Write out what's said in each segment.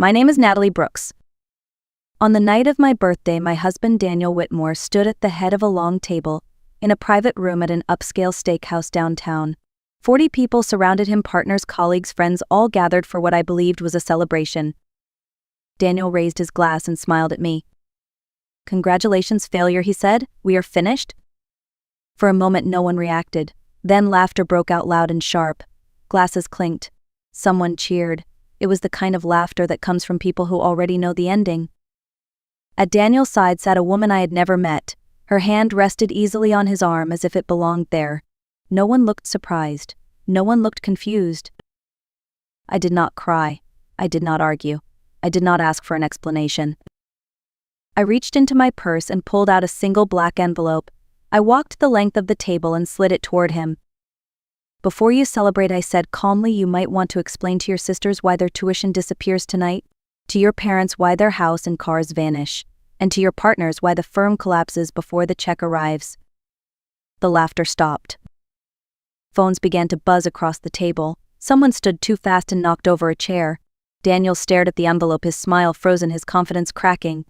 My name is Natalie Brooks. On the night of my birthday, my husband Daniel Whitmore stood at the head of a long table in a private room at an upscale steakhouse downtown. 40 people surrounded him, partners, colleagues, friends, all gathered for what I believed was a celebration. Daniel raised his glass and smiled at me. "Congratulations, failure," he said. "We are finished?" For a moment no one reacted. Then laughter broke out loud and sharp. Glasses clinked. Someone cheered. It was the kind of laughter that comes from people who already know the ending. At Daniel's side sat a woman I had never met. Her hand rested easily on his arm as if it belonged there. No one looked surprised. No one looked confused. I did not cry. I did not argue. I did not ask for an explanation. I reached into my purse and pulled out a single black envelope. I walked the length of the table and slid it toward him. "Before you celebrate," I said calmly, "you might want to explain to your sisters why their tuition disappears tonight, to your parents why their house and cars vanish, and to your partners why the firm collapses before the check arrives." The laughter stopped. Phones began to buzz across the table. Someone stood too fast and knocked over a chair. Daniel stared at the envelope, his smile frozen, his confidence cracking.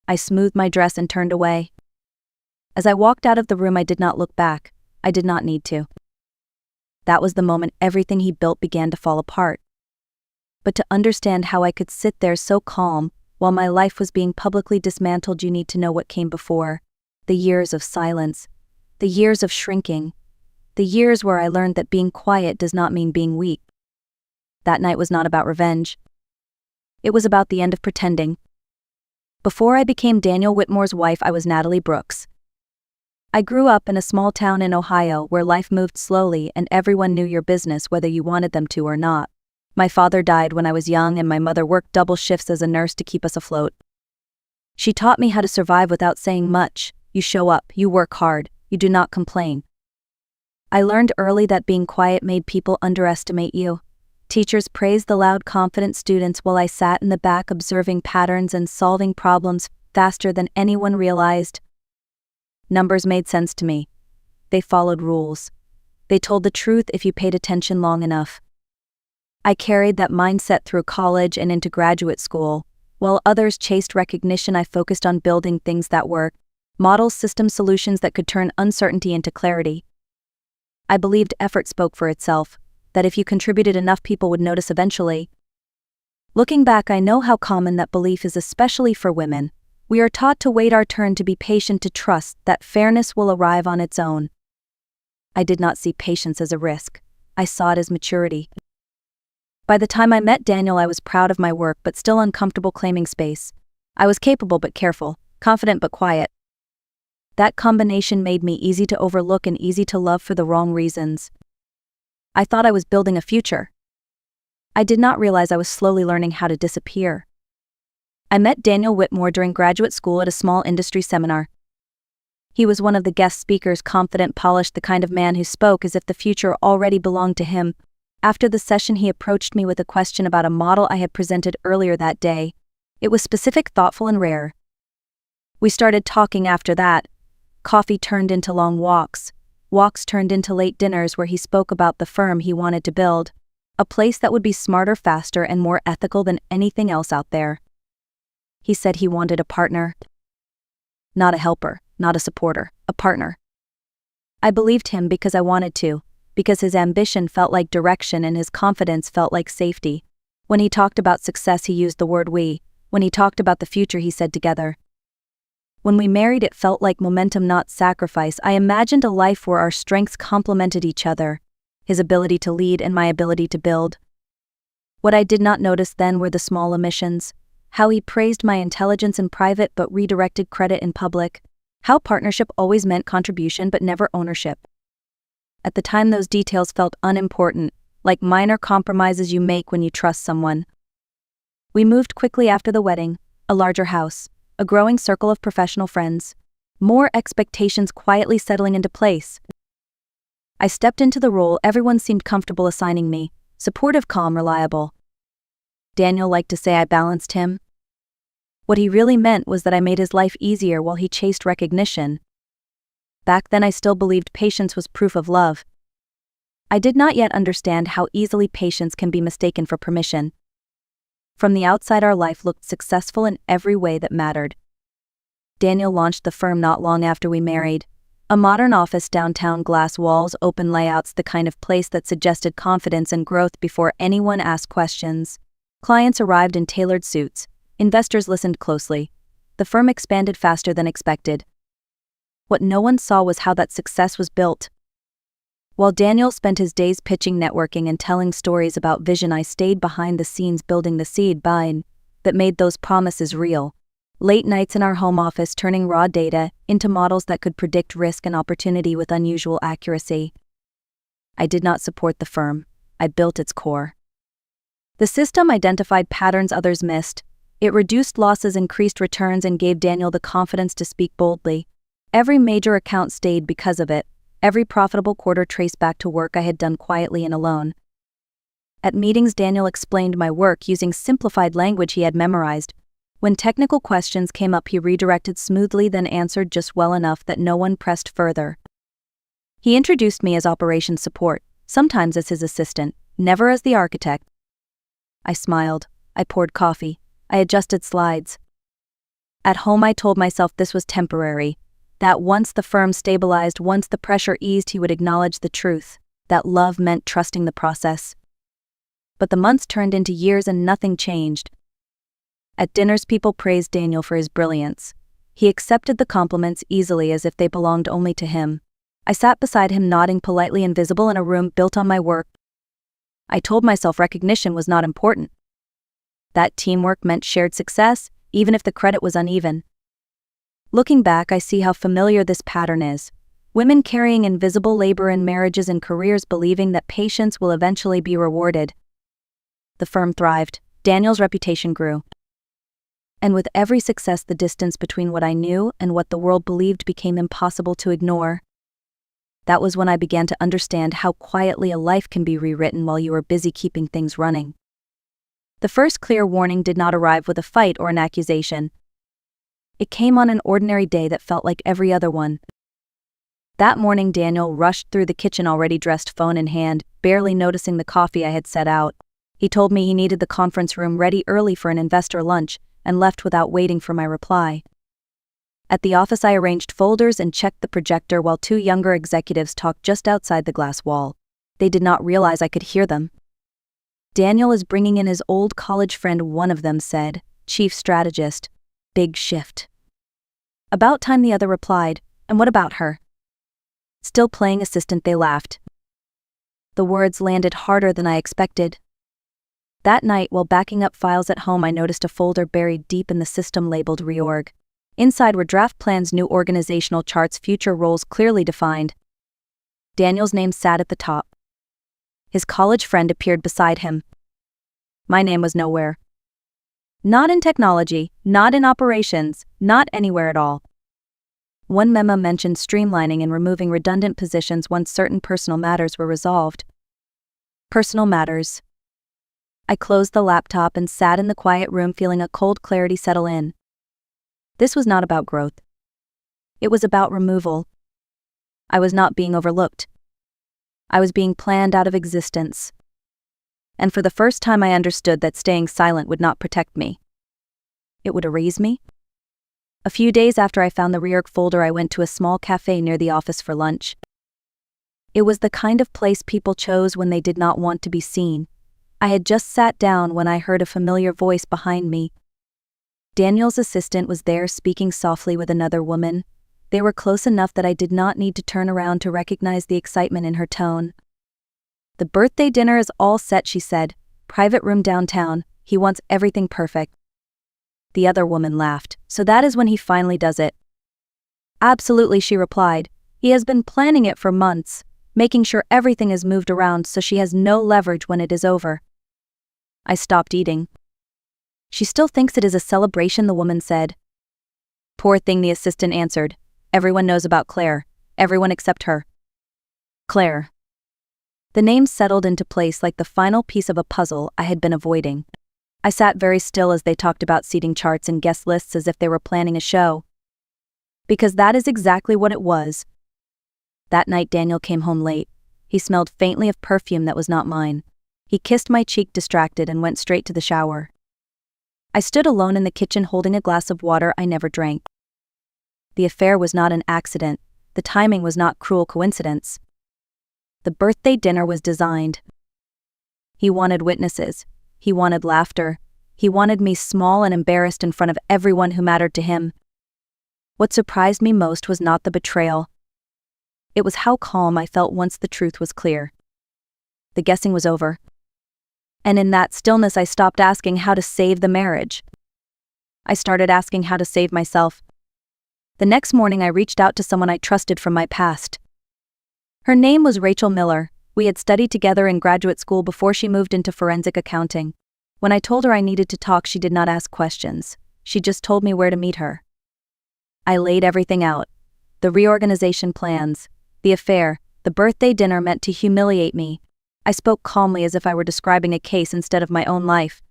I smoothed my dress and turned away. As I walked out of the room, I did not look back. I did not need to. That was the moment everything he built began to fall apart. But to understand how I could sit there so calm while my life was being publicly dismantled, you need to know what came before. The years of silence. The years of shrinking. The years where I learned that being quiet does not mean being weak. That night was not about revenge. It was about the end of pretending. Before I became Daniel Whitmore's wife, I was Natalie Brooks. I grew up in a small town in Ohio where life moved slowly and everyone knew your business whether you wanted them to or not. My father died when I was young and my mother worked double shifts as a nurse to keep us afloat. She taught me how to survive without saying much. You show up, you work hard, you do not complain. I learned early that being quiet made people underestimate you. Teachers praised the loud, confident students while I sat in the back observing patterns and solving problems faster than anyone realized. Numbers made sense to me. They followed rules. They told the truth if you paid attention long enough. I carried that mindset through college and into graduate school. While others chased recognition, I focused on building things that work, models, system solutions that could turn uncertainty into clarity. I believed effort spoke for itself, that if you contributed enough, people would notice eventually. Looking back, I know how common that belief is, especially for women. We are taught to wait our turn, to be patient, to trust that fairness will arrive on its own. I did not see patience as a risk. I saw it as maturity. By the time I met Daniel, I was proud of my work but still uncomfortable claiming space. I was capable but careful, confident but quiet. That combination made me easy to overlook and easy to love for the wrong reasons. I thought I was building a future. I did not realize I was slowly learning how to disappear. I met Daniel Whitmore during graduate school at a small industry seminar. He was one of the guest speakers, confident, polished, the kind of man who spoke as if the future already belonged to him. After the session, he approached me with a question about a model I had presented earlier that day. It was specific, thoughtful, and rare. We started talking after that. Coffee turned into long walks. Walks turned into late dinners where he spoke about the firm he wanted to build. A place that would be smarter, faster, and more ethical than anything else out there. He said he wanted a partner. Not a helper, not a supporter, a partner. I believed him because I wanted to, because his ambition felt like direction and his confidence felt like safety. When he talked about success, he used the word we. When he talked about the future, he said together. When we married, it felt like momentum, not sacrifice. I imagined a life where our strengths complemented each other, his ability to lead and my ability to build. What I did not notice then were the small omissions. How he praised my intelligence in private but redirected credit in public. How partnership always meant contribution but never ownership. At the time, those details felt unimportant, like minor compromises you make when you trust someone. We moved quickly after the wedding, a larger house, a growing circle of professional friends, more expectations quietly settling into place. I stepped into the role everyone seemed comfortable assigning me, supportive, calm, reliable. Daniel liked to say I balanced him. What he really meant was that I made his life easier while he chased recognition. Back then I still believed patience was proof of love. I did not yet understand how easily patience can be mistaken for permission. From the outside, our life looked successful in every way that mattered. Daniel launched the firm not long after we married. A modern office downtown, glass walls, open layouts, the kind of place that suggested confidence and growth before anyone asked questions. Clients arrived in tailored suits. Investors listened closely. The firm expanded faster than expected. What no one saw was how that success was built. While Daniel spent his days pitching, networking, and telling stories about vision, I stayed behind the scenes building the seed vine that made those promises real. Late nights in our home office, turning raw data into models that could predict risk and opportunity with unusual accuracy. I did not support the firm. I built its core. The system identified patterns others missed. It reduced losses, increased returns, and gave Daniel the confidence to speak boldly. Every major account stayed because of it. Every profitable quarter traced back to work I had done quietly and alone. At meetings, Daniel explained my work using simplified language he had memorized. When technical questions came up, he redirected smoothly, then answered just well enough that no one pressed further. He introduced me as operations support, sometimes as his assistant, never as the architect. I smiled. I poured coffee. I adjusted slides. At home, I told myself this was temporary, that once the firm stabilized, once the pressure eased, he would acknowledge the truth, that love meant trusting the process. But the months turned into years and nothing changed. At dinners, people praised Daniel for his brilliance. He accepted the compliments easily as if they belonged only to him. I sat beside him, nodding politely, invisible in a room built on my work. I told myself recognition was not important. That teamwork meant shared success, even if the credit was uneven. Looking back, I see how familiar this pattern is. Women carrying invisible labor in marriages and careers, believing that patience will eventually be rewarded. The firm thrived. Daniel's reputation grew. And with every success, the distance between what I knew and what the world believed became impossible to ignore. That was when I began to understand how quietly a life can be rewritten while you are busy keeping things running. The first clear warning did not arrive with a fight or an accusation. It came on an ordinary day that felt like every other one. That morning, Daniel rushed through the kitchen, already dressed, phone in hand, barely noticing the coffee I had set out. He told me he needed the conference room ready early for an investor lunch, and left without waiting for my reply. At the office, I arranged folders and checked the projector while two younger executives talked just outside the glass wall. They did not realize I could hear them. Daniel is bringing in his old college friend, one of them said, chief strategist. Big shift. About time, the other replied. And what about her? Still playing assistant, they laughed. The words landed harder than I expected. That night, while backing up files at home, I noticed a folder buried deep in the system labeled reorg. Inside were draft plans, new organizational charts, future roles clearly defined. Daniel's name sat at the top. His college friend appeared beside him. My name was nowhere. Not in technology, not in operations, not anywhere at all. One memo mentioned streamlining and removing redundant positions once certain personal matters were resolved. Personal matters. I closed the laptop and sat in the quiet room, feeling a cold clarity settle in. This was not about growth. It was about removal. I was not being overlooked. I was being planned out of existence. And for the first time, I understood that staying silent would not protect me. It would erase me. A few days after I found the reorg folder, I went to a small cafe near the office for lunch. It was the kind of place people chose when they did not want to be seen. I had just sat down when I heard a familiar voice behind me. Daniel's assistant was there, speaking softly with another woman. They were close enough that I did not need to turn around to recognize the excitement in her tone. The birthday dinner is all set, she said. Private room downtown. He wants everything perfect. The other woman laughed. So that is when he finally does it. Absolutely, she replied. He has been planning it for months, making sure everything is moved around so she has no leverage when it is over. I stopped eating. She still thinks it is a celebration, the woman said. Poor thing, the assistant answered. Everyone knows about Claire. Everyone except her. Claire. The name settled into place like the final piece of a puzzle I had been avoiding. I sat very still as they talked about seating charts and guest lists as if they were planning a show. Because that is exactly what it was. That night, Daniel came home late. He smelled faintly of perfume that was not mine. He kissed my cheek, distracted, and went straight to the shower. I stood alone in the kitchen holding a glass of water I never drank. The affair was not an accident. The timing was not cruel coincidence. The birthday dinner was designed. He wanted witnesses. He wanted laughter. He wanted me small and embarrassed in front of everyone who mattered to him. What surprised me most was not the betrayal. It was how calm I felt once the truth was clear. The guessing was over. And in that stillness I stopped asking how to save the marriage. I started asking how to save myself. The next morning I reached out to someone I trusted from my past. Her name was Rachel Miller. We had studied together in graduate school before she moved into forensic accounting. When I told her I needed to talk, she did not ask questions. She just told me where to meet her. I laid everything out. The reorganization plans, the affair, the birthday dinner meant to humiliate me. I spoke calmly as if I were describing a case instead of my own life.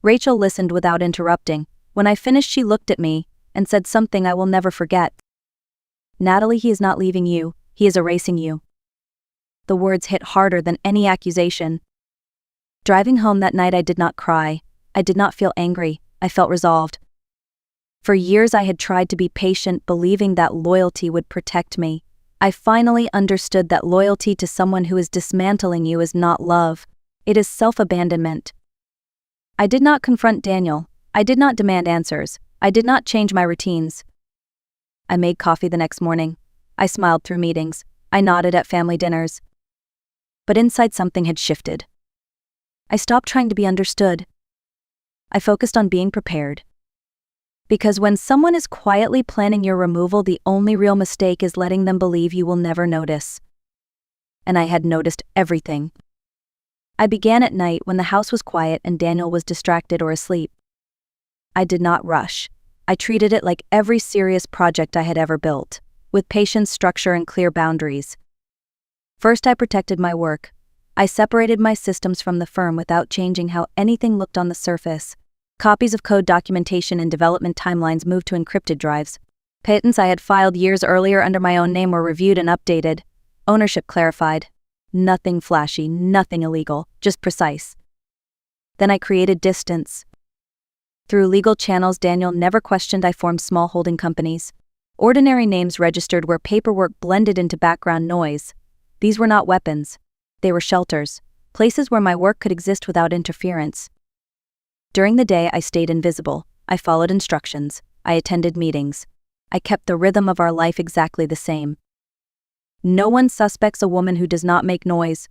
Rachel listened without interrupting. When I finished, she looked at me and said something I will never forget. "Natalie, he is not leaving you, he is erasing you." The words hit harder than any accusation. Driving home that night I did not cry. I did not feel angry. I felt resolved. For years I had tried to be patient, believing that loyalty would protect me. I finally understood that loyalty to someone who is dismantling you is not love. It is self-abandonment. I did not confront Daniel. I did not demand answers. I did not change my routines. I made coffee the next morning. I smiled through meetings. I nodded at family dinners. But inside something had shifted. I stopped trying to be understood. I focused on being prepared. Because when someone is quietly planning your removal, the only real mistake is letting them believe you will never notice. And I had noticed everything. I began at night when the house was quiet and Daniel was distracted or asleep. I did not rush. I treated it like every serious project I had ever built, with patience, structure, and clear boundaries. First, I protected my work. I separated my systems from the firm without changing how anything looked on the surface. Copies of code documentation and development timelines moved to encrypted drives. Patents I had filed years earlier under my own name were reviewed and updated. Ownership clarified. Nothing flashy, nothing illegal, just precise. Then I created distance. Through legal channels Daniel never questioned, I formed small holding companies. Ordinary names registered where paperwork blended into background noise. These were not weapons. They were shelters, places where my work could exist without interference. During the day I stayed invisible. I followed instructions. I attended meetings. I kept the rhythm of our life exactly the same. No one suspects a woman who does not make noise.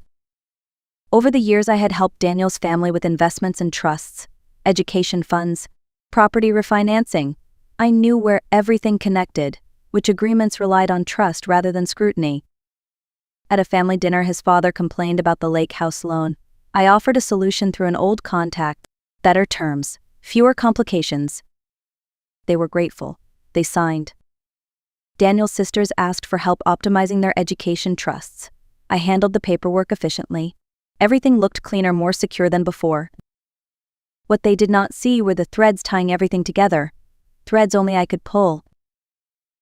Over the years I had helped Daniel's family with investments and trusts, education funds, property refinancing. I knew where everything connected, which agreements relied on trust rather than scrutiny. At a family dinner his father complained about the lake house loan. I offered a solution through an old contact. Better terms, fewer complications. They were grateful. They signed. Daniel's sisters asked for help optimizing their education trusts. I handled the paperwork efficiently. Everything looked cleaner, more secure than before. What they did not see were the threads tying everything together. Threads only I could pull.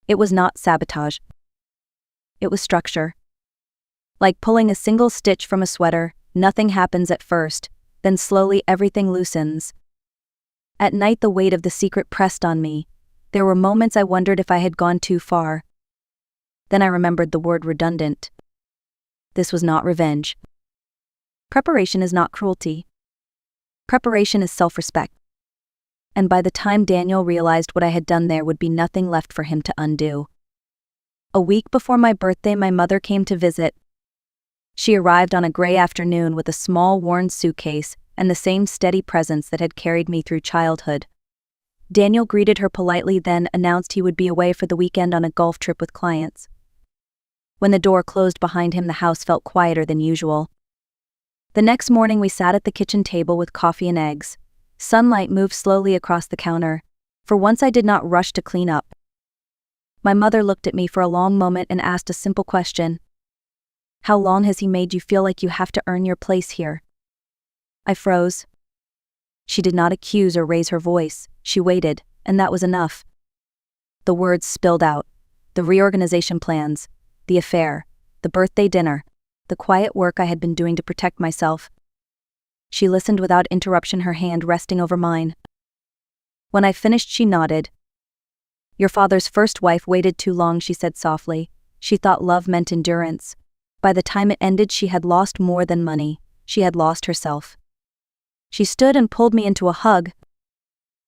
It was not sabotage. It was structure. Like pulling a single stitch from a sweater, nothing happens at first. Then slowly everything loosens. At night the weight of the secret pressed on me. There were moments I wondered if I had gone too far. Then I remembered the word redundant. This was not revenge. Preparation is not cruelty. Preparation is self-respect. And by the time Daniel realized what I had done, there would be nothing left for him to undo. A week before my birthday, my mother came to visit. She arrived on a gray afternoon with a small worn suitcase and the same steady presence that had carried me through childhood. Daniel greeted her politely, then announced he would be away for the weekend on a golf trip with clients. When the door closed behind him, the house felt quieter than usual. The next morning we sat at the kitchen table with coffee and eggs. Sunlight moved slowly across the counter. For once I did not rush to clean up. My mother looked at me for a long moment and asked a simple question. How long has he made you feel like you have to earn your place here? I froze. She did not accuse or raise her voice. She waited, and that was enough. The words spilled out. The reorganization plans, the affair, the birthday dinner, the quiet work I had been doing to protect myself. She listened without interruption, her hand resting over mine. When I finished, she nodded. Your father's first wife waited too long, she said softly. She thought love meant endurance. By the time it ended, she had lost more than money. She had lost herself. She stood and pulled me into a hug.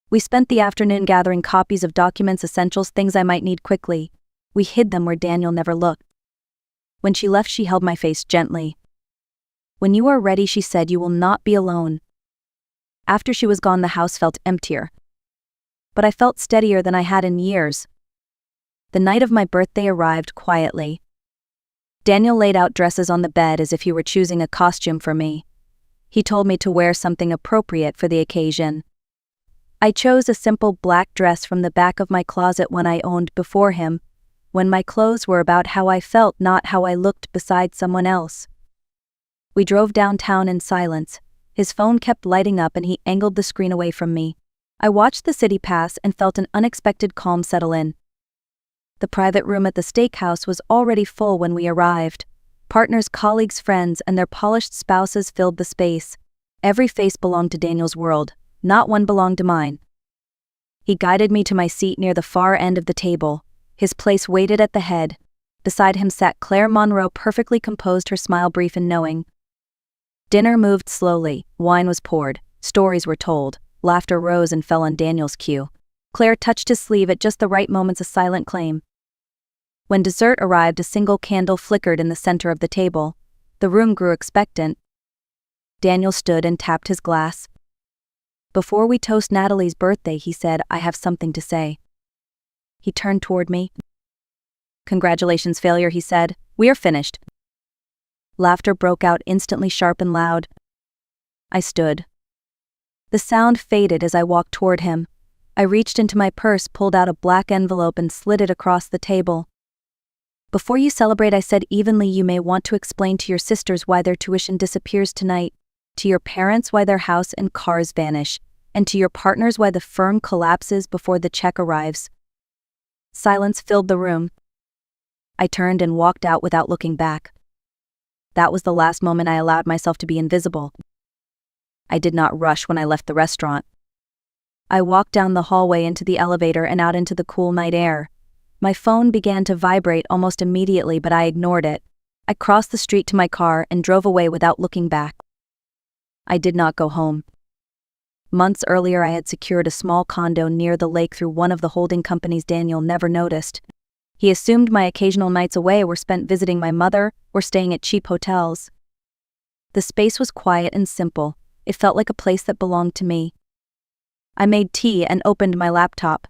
We spent the afternoon gathering copies of documents, essentials, things I might need quickly. We hid them where Daniel never looked. When she left, she held my face gently. When you are ready, she said, you will not be alone. After she was gone, the house felt emptier. But I felt steadier than I had in years. The night of my birthday arrived quietly. Daniel laid out dresses on the bed as if he were choosing a costume for me. He told me to wear something appropriate for the occasion. I chose a simple black dress from the back of my closet, one I owned before him, when my clothes were about how I felt, not how I looked beside someone else. We drove downtown in silence. His phone kept lighting up and he angled the screen away from me. I watched the city pass and felt an unexpected calm settle in. The private room at the steakhouse was already full when we arrived. Partners, colleagues, friends, and their polished spouses filled the space. Every face belonged to Daniel's world, not one belonged to mine. He guided me to my seat near the far end of the table. His place waited at the head. Beside him sat Claire Monroe, perfectly composed, her smile brief and knowing. Dinner moved slowly, wine was poured, stories were told, laughter rose and fell on Daniel's cue. Claire touched his sleeve at just the right moments, a silent claim. When dessert arrived, a single candle flickered in the center of the table. The room grew expectant. Daniel stood and tapped his glass. Before we toast Natalie's birthday, he said, I have something to say. He turned toward me. Congratulations, failure, he said. We are finished. Laughter broke out, instantly sharp and loud. I stood. The sound faded as I walked toward him. I reached into my purse, pulled out a black envelope and slid it across the table. Before you celebrate, I said evenly, you may want to explain to your sisters why their tuition disappears tonight, to your parents why their house and cars vanish, and to your partners why the firm collapses before the check arrives. Silence filled the room. I turned and walked out without looking back. That was the last moment I allowed myself to be invisible. I did not rush when I left the restaurant. I walked down the hallway into the elevator and out into the cool night air. My phone began to vibrate almost immediately, but I ignored it. I crossed the street to my car and drove away without looking back. I did not go home. Months earlier, I had secured a small condo near the lake through one of the holding companies. Daniel never noticed. He assumed my occasional nights away were spent visiting my mother or staying at cheap hotels. The space was quiet and simple. It felt like a place that belonged to me. I made tea and opened my laptop.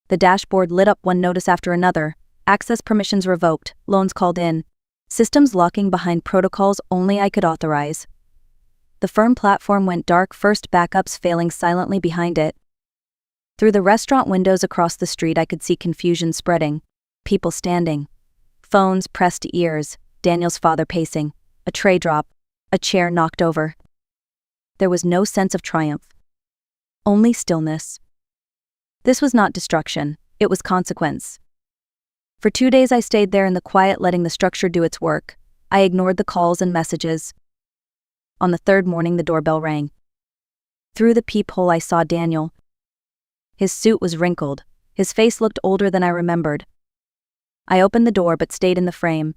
The dashboard lit up, one notice after another. Access permissions revoked, loans called in. Systems locking behind protocols only I could authorize. The firm platform went dark, first, backups failing silently behind it. Through the restaurant windows across the street, I could see confusion spreading. People standing. Phones pressed to ears. Daniel's father pacing. A tray drop. A chair knocked over. There was no sense of triumph. Only stillness. This was not destruction, it was consequence. For 2 days I stayed there in the quiet, letting the structure do its work. I ignored the calls and messages. On the third morning, the doorbell rang. Through the peephole, I saw Daniel. His suit was wrinkled. His face looked older than I remembered. I opened the door but stayed in the frame.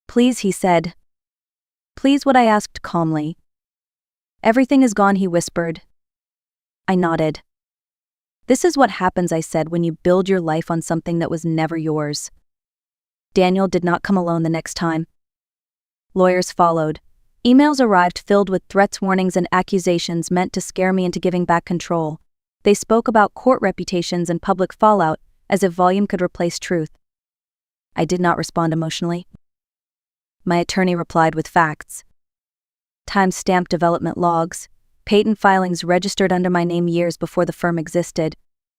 Please, he said. Please, what I asked calmly. Everything is gone, he whispered. I nodded. This is what happens, I said, when you build your life on something that was never yours. Daniel did not come alone the next time. Lawyers followed. Emails arrived filled with threats, warnings, and accusations meant to scare me into giving back control. They spoke about court reputations and public fallout, as if volume could replace truth. I did not respond emotionally. My attorney replied with facts. Time-stamped development logs, patent filings registered under my name years before the firm existed,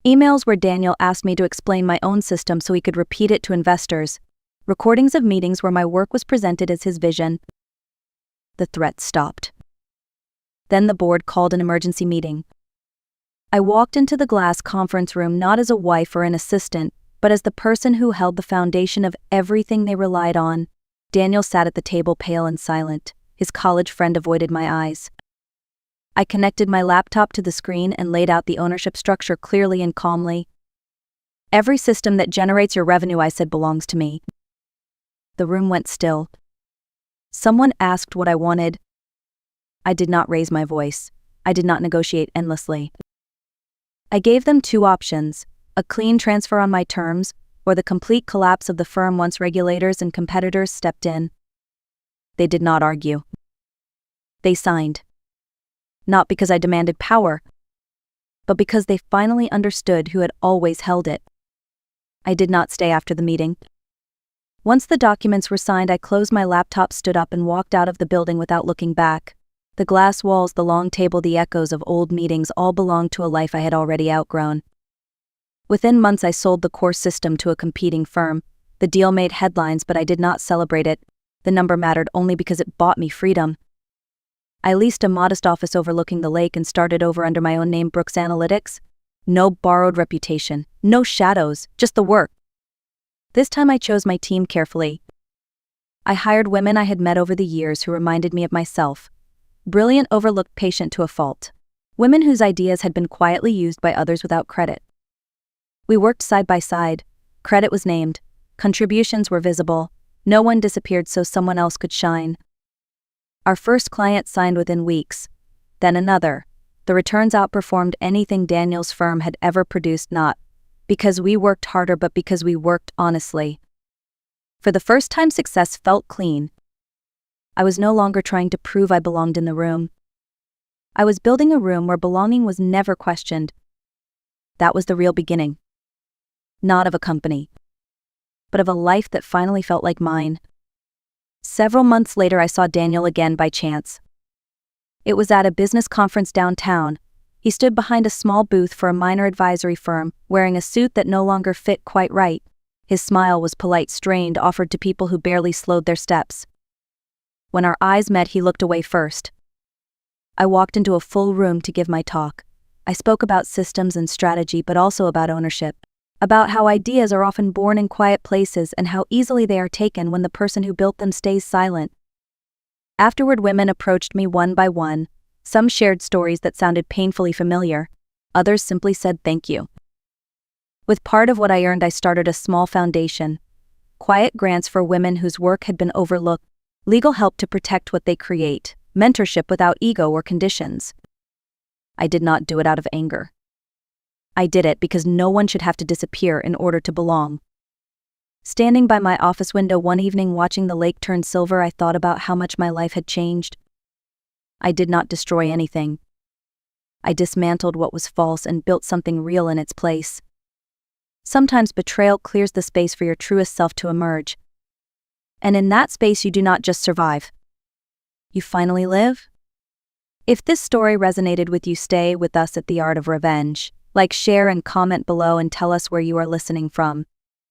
emails where Daniel asked me to explain my own system so he could repeat it to investors, recordings of meetings where my work was presented as his vision. The threats stopped. Then the board called an emergency meeting. I walked into the glass conference room not as a wife or an assistant, but as the person who held the foundation of everything they relied on. Daniel sat at the table, pale and silent. His college friend avoided my eyes. I connected my laptop to the screen and laid out the ownership structure clearly and calmly. Every system that generates your revenue, I said, belongs to me. The room went still. Someone asked what I wanted. I did not raise my voice. I did not negotiate endlessly. I gave them two options: a clean transfer on my terms, or the complete collapse of the firm once regulators and competitors stepped in. They did not argue. They signed. Not because I demanded power, but because they finally understood who had always held it. I did not stay after the meeting. Once the documents were signed, I closed my laptop, stood up, and walked out of the building without looking back. The glass walls, the long table, the echoes of old meetings all belonged to a life I had already outgrown. Within months, I sold the core system to a competing firm. The deal made headlines, but I did not celebrate it. The number mattered only because it bought me freedom. I leased a modest office overlooking the lake and started over under my own name, Brooks Analytics. No borrowed reputation, no shadows, just the work. This time I chose my team carefully. I hired women I had met over the years who reminded me of myself. Brilliant, overlooked, patient to a fault. Women whose ideas had been quietly used by others without credit. We worked side by side. Credit was named. Contributions were visible. No one disappeared so someone else could shine. Our first client signed within weeks. Then another. The returns outperformed anything Daniel's firm had ever produced, not because we worked harder, but because we worked honestly. For the first time, success felt clean. I was no longer trying to prove I belonged in the room. I was building a room where belonging was never questioned. That was the real beginning. Not of a company, but of a life that finally felt like mine. Several months later, I saw Daniel again by chance. It was at a business conference downtown. He stood behind a small booth for a minor advisory firm, wearing a suit that no longer fit quite right. His smile was polite, strained, offered to people who barely slowed their steps. When our eyes met, he looked away first. I walked into a full room to give my talk. I spoke about systems and strategy, but also about ownership. About how ideas are often born in quiet places and how easily they are taken when the person who built them stays silent. Afterward, women approached me one by one. Some shared stories that sounded painfully familiar. Others simply said thank you. With part of what I earned, I started a small foundation. Quiet grants for women whose work had been overlooked. Legal help to protect what they create. Mentorship without ego or conditions. I did not do it out of anger. I did it because no one should have to disappear in order to belong. Standing by my office window one evening watching the lake turn silver, I thought about how much my life had changed. I did not destroy anything. I dismantled what was false and built something real in its place. Sometimes betrayal clears the space for your truest self to emerge. And in that space, you do not just survive. You finally live. If this story resonated with you, stay with us at The Art of Revenge. Like, share, and comment below and tell us where you are listening from.